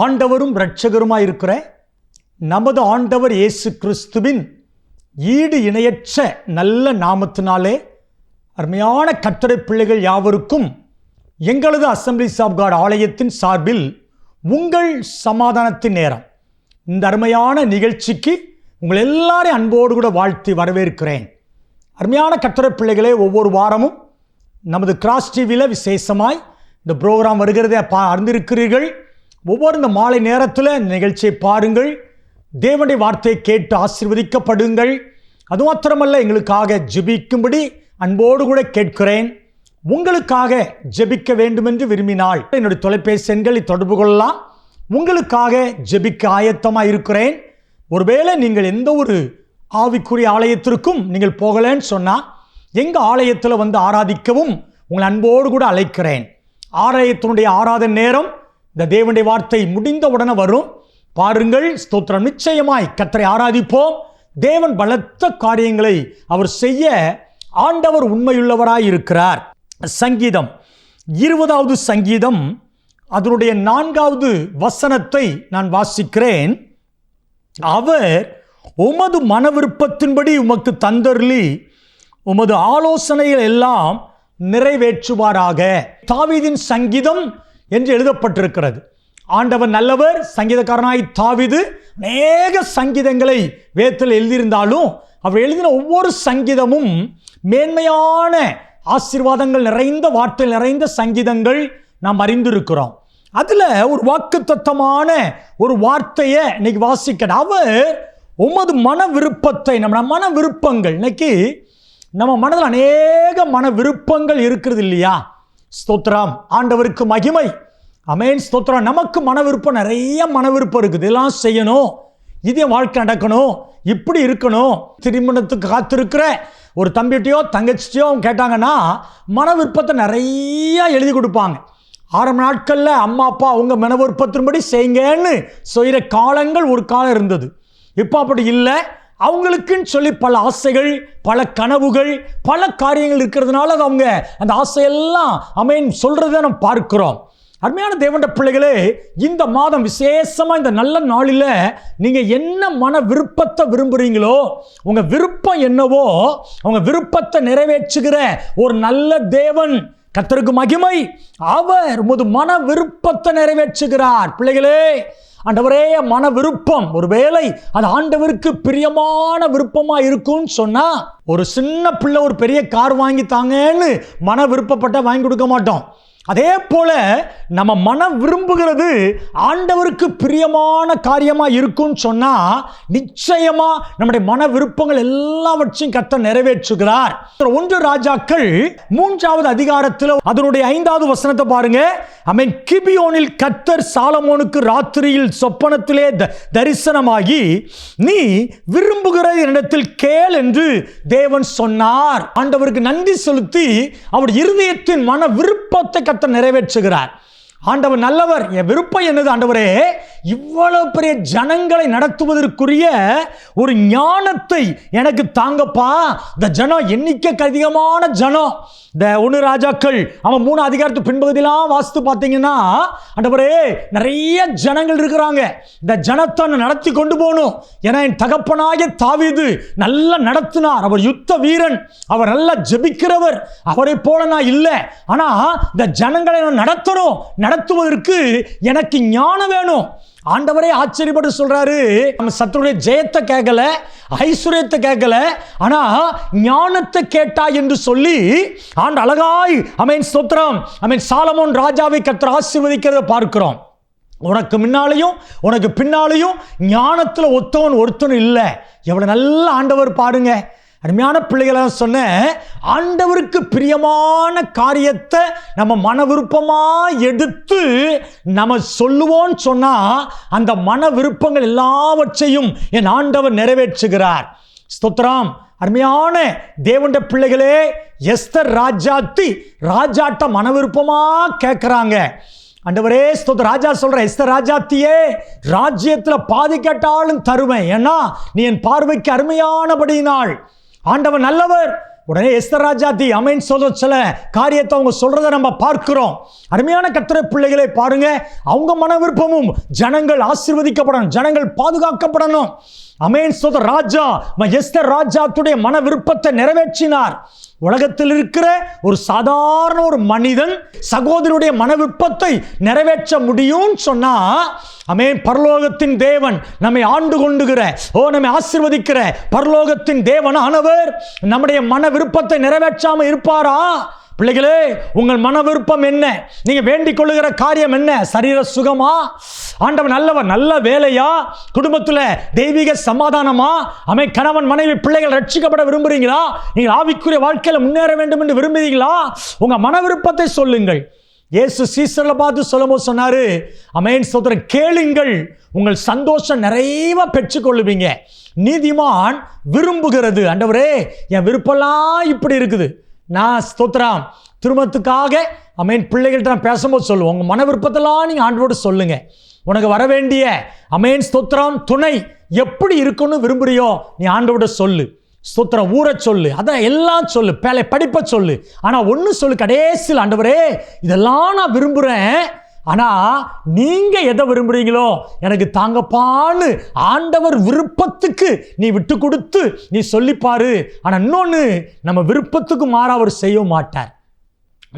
ஆண்டவரும் இரட்சகருமாயிருக்கிற நமது ஆண்டவர் இயேசு கிறிஸ்துவின் ஈடு இணையற்ற நல்ல நாமத்தினாலே அருமையான கர்த்தருடைய பிள்ளைகள் யாவருக்கும் எங்களது அசம்பிளிஸ் ஆஃப் காட் ஆலயத்தின் சார்பில் உங்கள் சமாதானத்தின் நேரம் இந்த அருமையான நிகழ்ச்சிக்கு உங்கள் எல்லாரையும் அன்போடு கூட வாழ்த்தி வரவேற்கிறேன். அருமையான கர்த்தருடைய பிள்ளைகளே, ஒவ்வொரு வாரமும் நமது கிராஸ் டிவியில் விசேஷமாய் இந்த ப்ரோக்ராம் வருகிறதை அறிந்திருக்கிறீர்கள். ஒவ்வொரு இந்த மாலை நேரத்தில் நிகழ்ச்சியை பாருங்கள், தேவனுடைய வார்த்தையை கேட்டு ஆசீர்வதிக்கப்படுங்கள். அது மாத்திரமல்ல, எங்களுக்காக ஜெபிக்கும்படி அன்போடு கூட கேட்கிறேன். உங்களுக்காக ஜெபிக்க வேண்டும் என்று விரும்பினால் என்னுடைய தொலைபேசி எண்களை தொடர்பு கொள்ளலாம். உங்களுக்காக ஜெபிக்க ஆயத்தமாக இருக்கிறேன். ஒருவேளை நீங்கள் எந்த ஒரு ஆவிக்குரிய ஆலயத்திற்கும் நீங்கள் போகலன்னு சொன்னால் எங்கள் ஆலயத்தில் வந்து ஆராதிக்கவும் உங்களை அன்போடு கூட அழைக்கிறேன். ஆலயத்தினுடைய ஆராதனை நேரம் இந்த தேவனுடைய வார்த்தை முடிந்த உடனே வரும். பாருங்கள், ஸ்தோத்திரம். நிச்சயமாய் கர்த்தரை ஆராதிப்போம். தேவன் பலத்த காரியங்களை அவர் செய்ய ஆண்டவர் உண்மையுள்ளவராய் இருக்கிறார். சங்கீதம் 20வது சங்கீதம் அதனுடைய 4வது வசனத்தை நான் வாசிக்கிறேன். அவர் உமது மன விருப்பத்தின்படி உமக்கு தந்தருளி உமது ஆலோசனைகள் எல்லாம் நிறைவேற்றுவாராக. தாவீதின் சங்கீதம் என்று எழுதப்பட்டிருக்கிறது. ஆண்டவர் நல்லவர். சங்கீதக்காரனாய் தாவீது அநேக சங்கீதங்களை வேதத்தில் எழுதியிருந்தாலும் அவர் எழுதின ஒவ்வொரு சங்கீதமும் மேன்மையான ஆசீர்வாதங்கள் நிறைந்த வார்த்தை நிறைந்த சங்கீதங்கள் நாம் அறிந்திருக்கிறோம். அதில் ஒரு வாக்குத்தத்தமான ஒரு வார்த்தையை இன்னைக்கு வாசிக்க, அவர் உமது மன விருப்பத்தை, நம்ம மன விருப்பங்கள், இன்னைக்கு நம்ம மனதில் அநேக மன விருப்பங்கள் இருக்கிறது இல்லையா? ஸ்தோத்திரம், ஆண்டவருக்கு மகிமை. அமேன், ஸ்தோத்திரம். நமக்கு மன விருப்பம், நிறைய மன விருப்பம் இருக்குது. இதெல்லாம் செய்யணும், இதே வாழ்க்கை நடக்கணும், இப்படி இருக்கணும். திருமணத்துக்கு காத்திருக்கிற ஒரு தம்பிட்டையோ தங்கச்சிட்டையோ கேட்டாங்கன்னா மன விருப்பத்தை நிறைய எழுதி கொடுப்பாங்க. ஆரம்ப நாட்களில் அம்மா அப்பா அவங்க மன விருப்பத்தின்படி செய்யுங்கன்னு செய்கிற காலங்கள் ஒரு காலம் இருந்தது. இப்போ அப்படி இல்லை. அவங்களுக்குன்னு சொல்லி பல ஆசைகள், பல கனவுகள், பல காரியங்கள் இருக்கிறதுனால அவங்க அந்த ஆசையெல்லாம் சொல்றதை நம்ம பார்க்கிறோம். அருமையான தேவனுடைய பிள்ளைகளே, இந்த மாதம் விசேஷமா இந்த நல்ல நாளில் நீங்க என்ன மன விருப்பத்தை விரும்புறீங்களோ, உங்க விருப்பம் என்னவோ, உங்க விருப்பத்தை நிறைவேற்றுகிற ஒரு நல்ல தேவன், கர்த்தருக்கு மகிமை. அவர் உமது மன விருப்பத்தை நிறைவேற்றுகிறார். பிள்ளைகளே, ஆண்டவரே, மன விருப்பம் ஒருவேளை அது ஆண்டவருக்கு பிரியமான விருப்பமா இருக்கும்னு சொன்னா, ஒரு சின்ன பிள்ளை ஒரு பெரிய கார் வாங்கி தாங்கன்னு மன விருப்பப்பட்ட வாங்கி கொடுக்க மாட்டோம். அதே போல நம்ம மனம் விரும்புகிறது ஆண்டவருக்கு பிரியமான காரியமா இருக்கும்னு சொன்னா நிச்சயமா நம்முடைய மன விருப்பங்கள் எல்லாவற்றையும் கர்த்தர் நிறைவேற்றுகிறார். 1 ராஜாக்கள் 3வது அதிகாரத்தில் அதனுடைய 5வது வசனத்தை பாருங்க. கிபியோனில் கர்த்தர் சாலமோனுக்கு ராத்திரியில் சொப்பனத்திலே தரிசனமாகி, நீ விரும்புகிற இடத்தில் கேள் என்று தேவன் சொன்னார். ஆண்டவருக்கு நன்றி செலுத்தி அவர் இருதயத்தின் மன விருப்பத்தை கர்த்தர் நிறைவேற்றுகிறார். ஆண்டவர் நல்லவர். என் விருப்பம் என்னது? ஆண்டவரே, இவ்வளவு பெரிய ஜனங்களை நடத்துவதற்குரிய ஒரு ஞானத்தை எனக்கு தாங்கப்பா. இந்த ஜனம் எண்ணிக்கைக்கு அதிகமான ஜனம். இந்த 1 ராஜாக்கள் 3 அதிகாரத்து பின்பகுதியெல்லாம் வாசித்து பார்த்தீங்கன்னா, ஆண்டவரே, நிறைய ஜனங்கள் இருக்கிறாங்க. இந்த ஜனத்தை நடத்தி கொண்டு போகணும். ஏன்னா என் தகப்பனாகிய தாவீது நல்லா நடத்தினார். அவர் யுத்த வீரன், அவர் நல்லா ஜெபிக்கிறவர். அவரை போல நான் இல்லை. ஆனா இந்த ஜனங்களை நான் நடத்துவதற்கு எனக்கு ஞானம் வேணும். ஆண்டவரே ஆச்சரியப்பட்டு சொல்றாரு, நம்ம சத்துருடைய ஜெயத்தை கேட்கல, ஐஸ்வர்யத்தை கேட்கல, ஆனா ஞானத்தை கேட்டா என்று சொல்லி ஆண்டு அழகாய் ஸ்தோத்திரம் சாலமோன் ராஜாவை கர்த்தர் ஆசீர்வதிக்கிறத பார்க்கிறோம். உனக்கு முன்னாலேயும் உனக்கு பின்னாலேயும் ஞானத்துல ஒருத்தன் இல்லை. எவ்வளவு நல்ல ஆண்டவர் பாருங்க. அருமையான பிள்ளைகளை சொன்ன, ஆண்டவருக்கு பிரியமான காரியத்தை நம்ம மன விருப்பமா எடுத்து நம்ம சொல்லுவோம்னு சொன்னா அந்த மன விருப்பங்கள் எல்லாவற்றையும் என் ஆண்டவர் நிறைவேற்றுகிறார். ஸ்தோத்திரம். அருமையான தேவனுடைய பிள்ளைகளே, எஸ்தர் ராஜாட்ட மன விருப்பமா கேட்கிறாங்க. ஆண்டவரே, ஸ்தோத்திரம். ராஜா சொல்ற, எஸ்தர் ராஜாத்தியே, ராஜ்யத்துல பாதி கேட்டாலும் தருவேன், ஏன்னா நீ என் பார்வைக்கு அருமையானபடியினாள். ஆண்டவர் நல்லவர். உடனே எஸ்தர் ராஜாத்தி அமேன் சொல்ற சில காரியத்தை அவங்க சொல்றதை நம்ம பார்க்கிறோம். அருமையான கர்த்தருடைய பிள்ளைகளை பாருங்க, அவங்க மன விருப்பமும் ஜனங்கள் ஆசீர்வதிக்கப்படணும், ஜனங்கள் பாதுகாக்கப்படணும். அமேன் சொல்ற ராஜா எஸ்தர் ராஜாத்துடைய மன விருப்பத்தை நிறைவேற்றினார். உலகத்தில் இருக்கிற ஒரு சாதாரண ஒரு மனிதன் சகோதரனுடைய மன விருப்பத்தை நிறைவேற்ற முடியும் சொன்னா, அமேன் பரலோகத்தின் தேவன் நம்மை ஆண்டு கொண்டுகிற நம்மை ஆசீர்வதிக்கிற பரலோகத்தின் தேவன் ஆனவர் நம்முடைய மன விருப்பத்தை நிறைவேற்றாம இருப்பாரா? பிள்ளைகளே, உங்கள் மன விருப்பம் என்ன? நீங்க வேண்டிக் கொள்ளுகிற காரியம் என்ன? சரீர சுகமா? ஆண்டவர் நல்லவர், நல்ல வேலையா? குடும்பத்துல தெய்வீக சமாதானமா? கணவன் மனைவி பிள்ளைகள் ரட்சிக்கப்பட விரும்புறீங்களா? நீங்கள் ஆவிக்குரிய வாழ்க்கையில முன்னேற வேண்டும் என்று விரும்புறீங்களா? உங்க மன விருப்பத்தை சொல்லுங்கள். இயேசு சீசர்களை பார்த்து சொல்லும்போது சொன்னாரு, அமேன் ஸ்தோத்திரம், கேளுங்கள் உங்கள் சந்தோஷம் நிறைவா பெற்றுக்கொள்ளுவீங்க. நீதிமான் விரும்புகிறது, ஆண்டவரே என் விருப்பம்லாம் இப்படி இருக்குது, நான் ஸ்தோத்திரம் திருமணத்துக்காக அமேன் பிள்ளைகள்கிட்ட நான் பேசும்போது சொல்லுவோம், உங்கள் மன விருப்பத்தெல்லாம் நீங்கள் ஆண்டவரோடு சொல்லுங்க. உனக்கு வர வேண்டிய அமேன் ஸ்தோத்திரம் துணை எப்படி இருக்குன்னு விரும்புறியோ நீ ஆண்டவரோட சொல்லு. ஸ்தோத்திரம் ஊரை சொல்லு, அதான் எல்லாம் சொல்லு, படிப்பை சொல்லு. ஆனால் ஒன்று சொல்லு, கடைசியில் ஆண்டவரே இதெல்லாம் நான் விரும்புகிறேன், ஆனால் நீங்கள் எதை விரும்புகிறீங்களோ எனக்கு தாங்கப்பான்னு ஆண்டவர் விருப்பத்துக்கு நீ விட்டு கொடுத்து நீ சொல்லிப்பாரு. ஆனால் இன்னொன்று, நம்ம விருப்பத்துக்கு மாறா அவர் செய்ய மாட்டார்.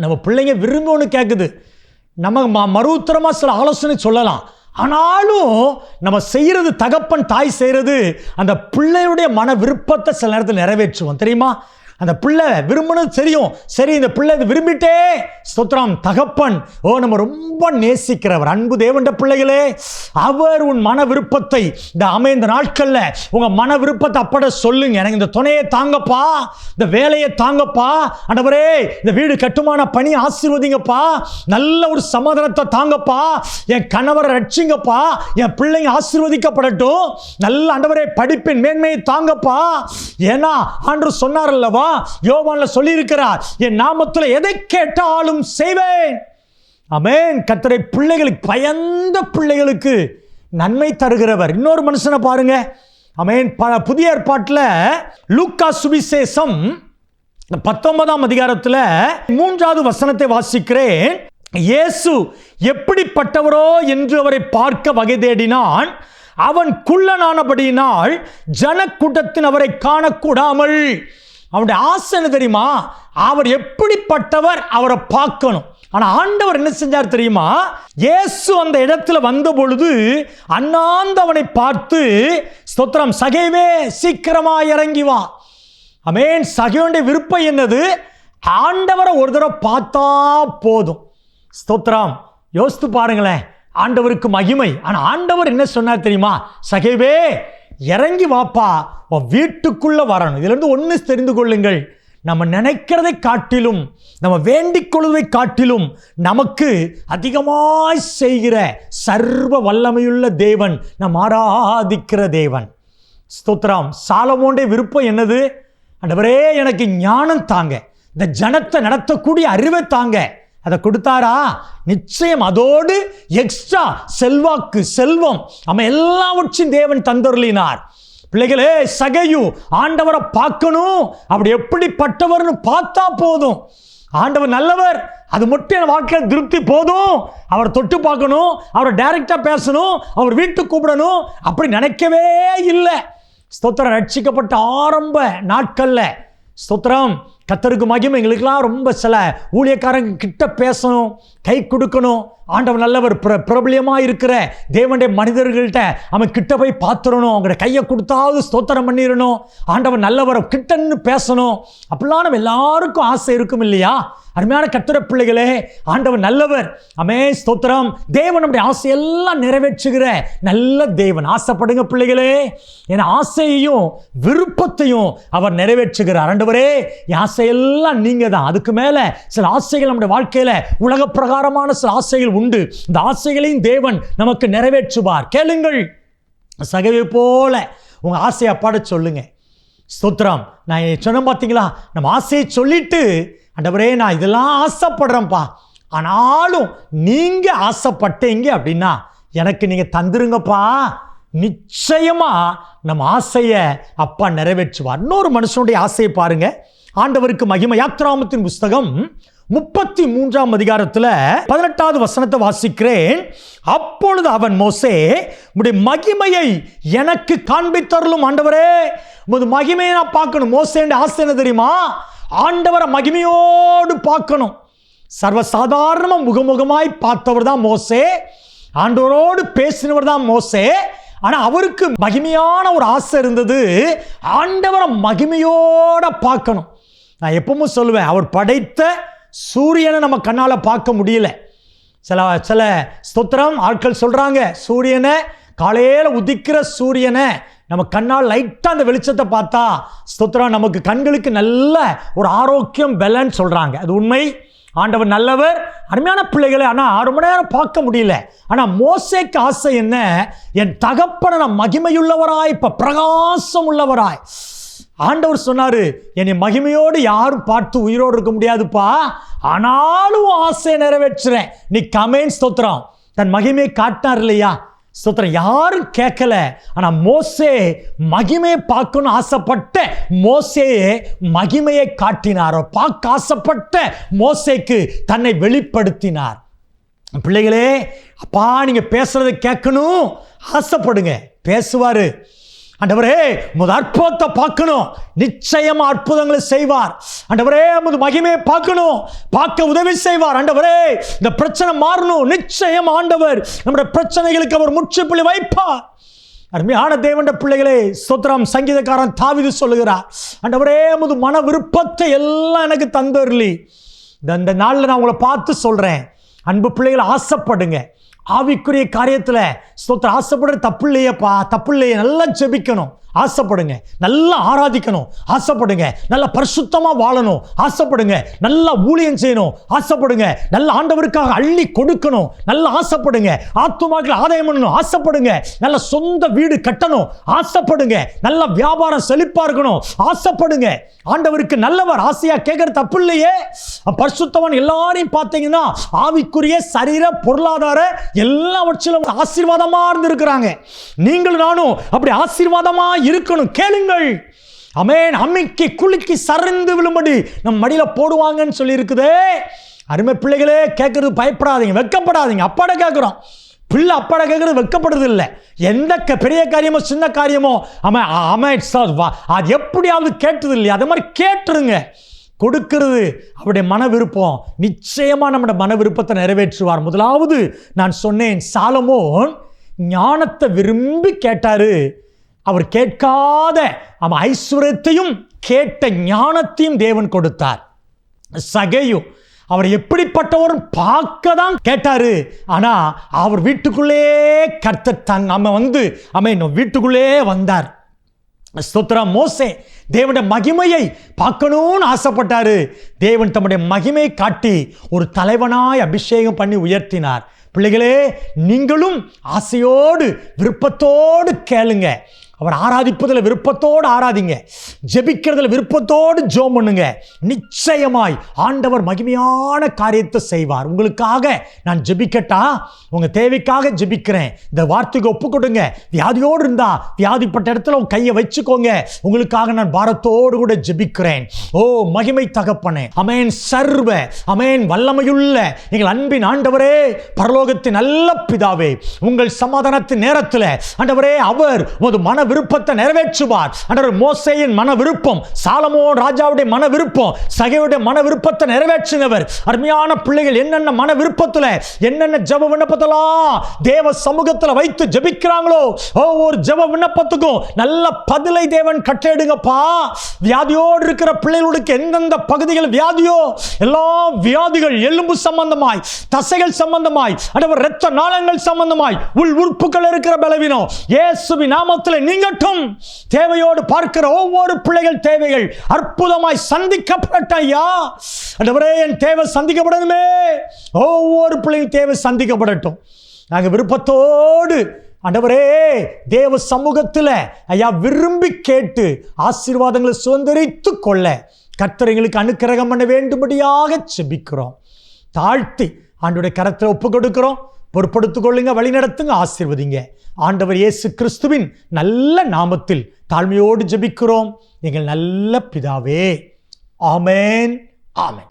நம்ம பிள்ளைங்க விரும்பி ஒன்று கேட்குது, நம்ம மறுத்தரமாக சில ஆலோசனை சொல்லலாம், ஆனாலும் நம்ம செய்கிறது, தகப்பன் தாய் செய்கிறது அந்த பிள்ளையுடைய மன விருப்பத்தை சில நேரத்தில் நிறைவேற்றுவோம் தெரியுமா? அந்த பிள்ளை விரும்பணும் தெரியும், சரி இந்த பிள்ளை இது விரும்பிட்டே ஸ்தோத்திரம் தகப்பன் நம்ம ரொம்ப நேசிக்கிறவர், அன்பு தேவண்ட பிள்ளைகளே, அவர் உன் மன விருப்பத்தை இந்த நாட்கள்ல உங்க மன விருப்பத்தை அப்பட சொல்லுங்க. எனக்கு இந்த துணையை தாங்கப்பா, இந்த வேலையை தாங்கப்பா, ஆண்டவரே இந்த வீடு கட்டுமான பணி ஆசீர்வதிங்கப்பா, நல்ல ஒரு சமாதானத்தை தாங்கப்பா, என் கணவரை ரட்சிங்கப்பா, என் பிள்ளைங்க ஆசீர்வதிக்கப்படட்டும், நல்ல ஆண்டவரே படிப்பின் மேன்மையை தாங்கப்பா. ஏன்னா ஆண்டவர் சொன்னார் அல்லவா, யோவான்ல சொல்லி இருக்கிறார், என் நாமத்தில் எதை கேட்டாலும் செய்வேன். ஆமென். கர்த்தருடைய பிள்ளைகளுக்கு, பயந்த பிள்ளைகளுக்கு நன்மை தருகிறவர். இன்னொரு மனுஷனை பாருங்க, ஆமென். புதிய ஏற்பாட்டில் லூக்கா சுவிசேஷம் 19ஆம் அதிகாரத்தில் 3வது வசனத்தை வாசிக்கிறேன். இயேசு எப்படிப்பட்டவரோ என்று அவரை பார்க்க வகை தேடினான். அவன் குள்ளனானபடியினால் ஜனக்கூட்டத்தின் அவரை காணக்கூடாமல், அவனுடைய ஆசை என்ன தெரியுமா? அவர் எப்படிப்பட்டவர் அவரை பார்க்கணும். ஆனா ஆண்டவர் என்ன செஞ்சார் தெரியுமா? இயேசு அந்த இடத்துல வந்த பொழுது அண்ணாந்தவனை பார்த்து, ஸ்தோத்திரம், சகேவே சீக்கிரமா இறங்கி வா. ஆமென். சகேயுடைய விருப்பம் என்னது? ஆண்டவரை ஒரு தடவை பார்த்தா போதும். ஸ்தோத்திரம். யோசித்து பாருங்களேன், ஆண்டவருக்கு மகிமை. ஆனா ஆண்டவர் என்ன சொன்னார் தெரியுமா? சகேவே இறங்கி வாப்பா, வீட்டுக்குள்ள வரணும். இதுல இருந்து ஒன்று தெரிந்து கொள்ளுங்கள், நம்ம நினைக்கிறதை காட்டிலும், நம்ம வேண்டிக் கொள்வதை காட்டிலும் நமக்கு அதிகமாய் செய்கிற சர்வ வல்லமையுள்ள தேவன், நம் ஆராதிக்கிற தேவன். ஸ்தோத்திரம். சாலமோனுடைய விருப்பம் என்னது? ஆண்டவரே எனக்கு ஞானம் தாங்க, இந்த ஜனத்தை நடத்தக்கூடிய அறிவை தாங்க. அதை கொடுத்தாரா? நிச்சயம். அதோடு எக்ஸ்ட்ரா செல்வாக்கு, செல்வம், அவன் எல்லாவற்றையும் தேவன் தந்தருளினார். பிள்ளைகளே, சகையு ஆண்டவரை பார்க்கணும், அப்படி எப்படிப்பட்டவர்னு பார்த்தா போதும். ஆண்டவர் நல்லவர், அது மட்டும் என் வாழ்க்கையில் திருப்தி போதும். அவரை தொட்டு பார்க்கணும், அவரை டைரக்டா பேசணும், அவர் வீட்டுக்கு கூப்பிடணும், அப்படி நினைக்கவே இல்லை. ஸ்தோத்திரம். ரட்சிக்கப்பட்ட ஆரம்ப நாட்கள்ல ஸ்தோத்திரம், கர்த்தருக்கு மகிமை. எங்களுக்கெல்லாம் ரொம்ப சில ஊழியக்காரங்க கிட்ட பேசணும், கை கொடுக்கணும். ஆண்டவர் நல்லவர், பிரபலியமாக இருக்கிற தேவனுடைய மனிதர்கள்ட்ட அவன் கிட்ட போய் பார்த்துடணும், அவங்களோட கையை கொடுத்தாவது ஸ்தோத்திரம் பண்ணிடணும். ஆண்டவர் நல்லவர் கிட்டன்னு பேசணும். அப்படிலாம் நம்ம எல்லாருக்கும் ஆசை இருக்கும் இல்லையா? அருமையான கர்த்தருடைய பிள்ளைகளே, ஆண்டவர் நல்லவர். ஆமென். ஸ்தோத்திரம். தேவன் நம்முடைய ஆசையெல்லாம் நிறைவேற்றுகிற நல்ல தேவன். ஆசைப்படுங்க பிள்ளைகளே, என் ஆசையையும் விருப்பத்தையும் அவர் நிறைவேற்றுகிறார். ஆண்டவரே என் ஆசையெல்லாம் நீங்க தான். அதுக்கு மேல சில ஆசைகள் நம்முடைய வாழ்க்கையில உலக பிரகாரமான சில ஆசைகள் உண்டு. இந்த ஆசைகளையும் தேவன் நமக்கு நிறைவேற்றுவார். கேளுங்கள். சகவே போல உங்க ஆசையை அப்பாட சொல்லுங்க. ஸ்தோத்திரம். நான் சொன்ன பார்த்தீங்களா, நம்ம ஆசையை சொல்லிட்டு, ஆண்டவரே நான் இதெல்லாம் ஆசைப்படுறேன்ப்பா, ஆனாலும் நீங்க ஆசைப்பட்டீங்க அப்படின்னா எனக்கு நீங்க தந்துருங்கப்பா. நிச்சயமா நம்ம ஆசையை அப்பா நிறைவேற்றுவார். இன்னொரு மனுஷனுடைய ஆசையை பாருங்க. ஆண்டவருக்கு மகிமை. யாத்திராகமத்தின் புஸ்தகம் 33ஆம் அதிகாரத்தில் 18வது வசனத்தை வாசிக்கிறேன். அப்பொழுது அவன், மோசே, உம்முடைய மகிமையை எனக்கு காண்பித்தருளும் ஆண்டவரே. உமது மகிமையை நான் பார்க்கணும். மோசேன்ற ஆசை என்ன தெரியுமா? ஆண்டவரை மகிமையோடு பார்க்கணும். சர்வசாதாரணமாக முகமுகமாய் பார்த்தவர் தான் மோசே, ஆண்டவரோடு பேசினவர் தான் மோசே. ஆனால் அவருக்கு மகிமையான ஒரு ஆசை இருந்தது, ஆண்டவரை மகிமையோட பார்க்கணும். நான் எப்பவும் சொல்லுவேன், அவர் படைத்த சூரியனை நம்ம கண்ணால் பார்க்க முடியல. சில ஸ்தோத்திரம் ஆட்கள் சொல்கிறாங்க, சூரியனை காலையில் உதிக்கிற சூரியனை நம்ம கண்ணால் லைட்டாக அந்த வெளிச்சத்தை பார்த்தா ஸ்தோத்திரம் நமக்கு கண்களுக்கு நல்ல ஒரு ஆரோக்கியம் பெலன்னு சொல்கிறாங்க. அது உண்மை. ஆண்டவர் நல்லவர், அருமையான பிள்ளைகளை. ஆனால் ரொம்ப நேரம் பார்க்க முடியல. ஆனால் மோசேக்கு ஆசை என்ன? என் தகப்பனை நான் மகிமையுள்ளவராய், இப்போ பிரகாசம் உள்ளவராய். ஆண்டவர் சொன்னாரு, என்னை மகிமையோடு யாரும் பார்த்து உயிரோடு இருக்க முடியாதுப்பா, ஆனாலும் ஆசையை நிறைவேற்றுறேன். நீ கமேன். ஸ்தோத்திரம். தன் மகிமையை காட்டினார் இல்லையா? ஸ்தோத்திரம். யாரும் கேட்கல. ஆனால் மோசே மகிமையை பார்க்கணும் ஆசைப்பட்ட மோசேயே மகிமையை காட்டினார். பார்க்க ஆசைப்பட்ட மோசேக்கு தன்னை வெளிப்படுத்தினார். பிள்ளைகளே, அப்பா நீங்க பேசுறதை கேட்கணும் ஆசைப்படுங்க, பேசுவாரு. ஆண்டவரே உமது அற்புதத்தை பார்க்கணும், நிச்சயமா அற்புதங்களை செய்வார். ஆண்டவரே உமது மகிமையை பார்க்கணும், பார்க்க உதவி செய்வார். ஆண்டவரே இந்த பிரச்சனை மாறணும், நிச்சயம் ஆண்டவர் நம்முடைய பிரச்சனைகளுக்கு அவர் முற்றுப்புள்ளி வைப்பார். அருமையான தேவனுடைய பிள்ளைகளே, ஸ்தோத்திரம். சங்கீதக்காரன் தாவீது சொல்லுகிறார், ஆண்டவரே உமது மன விருப்பத்தை எல்லாம் எனக்கு தந்தருளி. இந்த நாளில் நான் உங்களை பார்த்து சொல்றேன், அன்பு பிள்ளைகளை, ஆசைப்படுங்க. ஆவிக்குரிய காரியத்தில் ஸ்தோத்திரம். ஆசைப்படுற தப்பு இல்லையப்பா, தப்பு இல்லையே. நல்லா ஜெபிக்கணும், ஆசைப்படுங்க. நல்லா ஆராதிக்கணும், ஆசைப்படுங்க. நல்லா பரிசுத்தமாக வாழணும், ஆசைப்படுங்க. நல்லா ஊழியம் செய்யணும், ஆசைப்படுங்க. நல்ல ஆண்டவருக்காக அள்ளி கொடுக்கணும், நல்லா ஆசைப்படுங்க. ஆத்துமாக்கள் ஆதாயம் பண்ணணும், ஆசைப்படுங்க. நல்ல சொந்த வீடு கட்டணும், ஆசைப்படுங்க. நல்ல வியாபாரம் செழிப்பா இருக்கணும், ஆசைப்படுங்க. ஆண்டவருக்கு நல்லவர், ஆசையா கேட்கிற தப்பு இல்லையே. பரிசுத்தவன் எல்லாரையும் பார்த்தீங்கன்னா ஆவிக்குரிய சரீர பொருளாதார எல்லாவற்றிலும் ஆசீர்வாதமா இருந்திருக்கிறாங்க. நீங்களும் நானும் அப்படி ஆசீர்வாதமா இருக்கணும். கேளுங்கள். ஆமென். அம்மிக்கு குலுக்கி சரிந்து விழும்படி நம் மடியில போடுவாங்கன்னு சொல்லி இருக்குதே. அருமை பிள்ளைகளே, கேட்கறது பயப்படாதீங்க, வெட்கப்படாதீங்க. அப்பாட கேட்கிறோம், பிள்ளை அப்பாட கேட்கறது வெட்கப்படுறது இல்லை. எந்த பெரிய காரியமோ சின்ன காரியமோ அது எப்படியாவது கேட்டது இல்லையா? அது மாதிரி கேட்டுருங்க. கொடுக்கிறது அவருடைய மன விருப்பம். நிச்சயமா நம்முடைய மன விருப்பத்தை நிறைவேற்றுவார். முதலாவது நான் சொன்னேன், சாலமோன் ஞானத்தை விரும்பி கேட்டாரு. அவர் கேட்காத ஐஸ்வர்யத்தையும் கேட்ட ஞானத்தையும் தேவன் கொடுத்தார். சகேயு அவர் எப்படிப்பட்டவர் பார்க்க தான் கேட்டாரு. ஆனா அவர் வீட்டுக்குள்ளே கர்த்தர் வீட்டுக்குள்ளே வந்தார். ஸ்தோத்திரம். மோசே தேவனுடைய மகிமையை பார்க்கணும்னு ஆசைப்பட்டாரு. தேவன் தம்முடைய மகிமையை காட்டி ஒரு தலைவனாய் அபிஷேகம் பண்ணி உயர்த்தினார். பிள்ளைகளே, நீங்களும் ஆசையோடு விருப்பத்தோடு கேளுங்க. அவர் ஆராதிப்பதில் விருப்பத்தோடு ஆராதிங்க, ஜெபிக்கிறதுல விருப்பத்தோடு ஜெபம் பண்ணுங்க. நிச்சயமாய் ஆண்டவர் மகிமையான காரியத்தை செய்வார். உங்களுக்காக நான் ஜெபிக்கட்டா? உங்க தேவைக்காக ஜெபிக்கிறேன். இந்த வார்த்தைக்கு ஒப்பு கொடுங்க. வியாதியோடு இருந்தா வியாதிப்பட்ட இடத்துல உங்க கையை வச்சுக்கோங்க. உங்களுக்காக நான் பாரத்தோடு கூட ஜெபிக்கிறேன். ஓ மகிமை தகப்பனே, அமேன். சர்வ அமேன் வல்லமையுள்ள எங்கள் அன்பின் ஆண்டவரே, பரலோகத்தின் நல்ல பிதாவே, உங்கள் சமாதானத்தின் நேரத்தில் ஆண்டவரே அவர் உமது மன விருப்பத்தை நிறைவேற்றுவார். ஆண்டவர் மோசேயின் மன விருப்பம், சாலமோன் ராஜாவுடைய மன விருப்பம், சகேயுடைய மன விருப்பத்தை நிறைவேற்றினவர். அருமையான பிள்ளைகள், என்னென்ன மன விருப்பத்தில் என்னென்ன ஜெப விண்ணப்பத்தெல்லாம் தேவ சமூகத்தில் வைத்து ஜெபிக்கிறாங்களோ, ஒவ்வொரு ஜெப விண்ணப்பத்துக்கும் நல்ல பதிலை தேவன் கட்டளையிடுங்கப்பா. வியாதியோடு இருக்கிற பிள்ளைகளுக்கு எந்தெந்த பகுதிகள் வியாதியோ எல்லா வியாதிகள், எலும்பு சம்பந்தமாய், தசைகள் சம்பந்தமாய், ஆண்டவர் இரத்த நாளங்கள் சம்பந்தமாய், உள் உறுப்புகள் இருக்கிற பலவீனம் இயேசுவின் நாமத்தில் நீங்கட்டும். தேவையோடு பார்க்கிற ஒவ்வொரு பிள்ளைகள் தேவைகள் அற்புதமாய் சந்திக்கப்படட்டையா. ஆண்டவரே, என் தேவை சந்திக்கப்படணுமே. ஒவ்வொரு பிள்ளைகள் தேவை சந்திக்கப்படட்டும். நாங்கள் விருப்பத்தோடு ஆண்டவரே தேவ சமூகத்தில் ஐயா விரும்பி கேட்டு ஆசீர்வாதங்களை சுதந்திரித்து கொள்ள கர்த்தர் எங்களுக்கு அனுக்கிரகம் பண்ண வேண்டும்படியாக செபிக்கிறோம். தாழ்த்தி ஆண்டவருடைய கரத்தில் ஒப்பு கொடுக்கிறோம். பொறுப்படுத்திக் கொள்ளுங்க, வழி நடத்துங்க, ஆசீர்வதிங்க. ஆண்டவர் இயேசு கிறிஸ்துவின் நல்ல நாமத்தில் தாழ்மையோடு ஜெபிக்கிறோம் எங்கள் நல்ல பிதாவே, ஆமென். ஆமென்.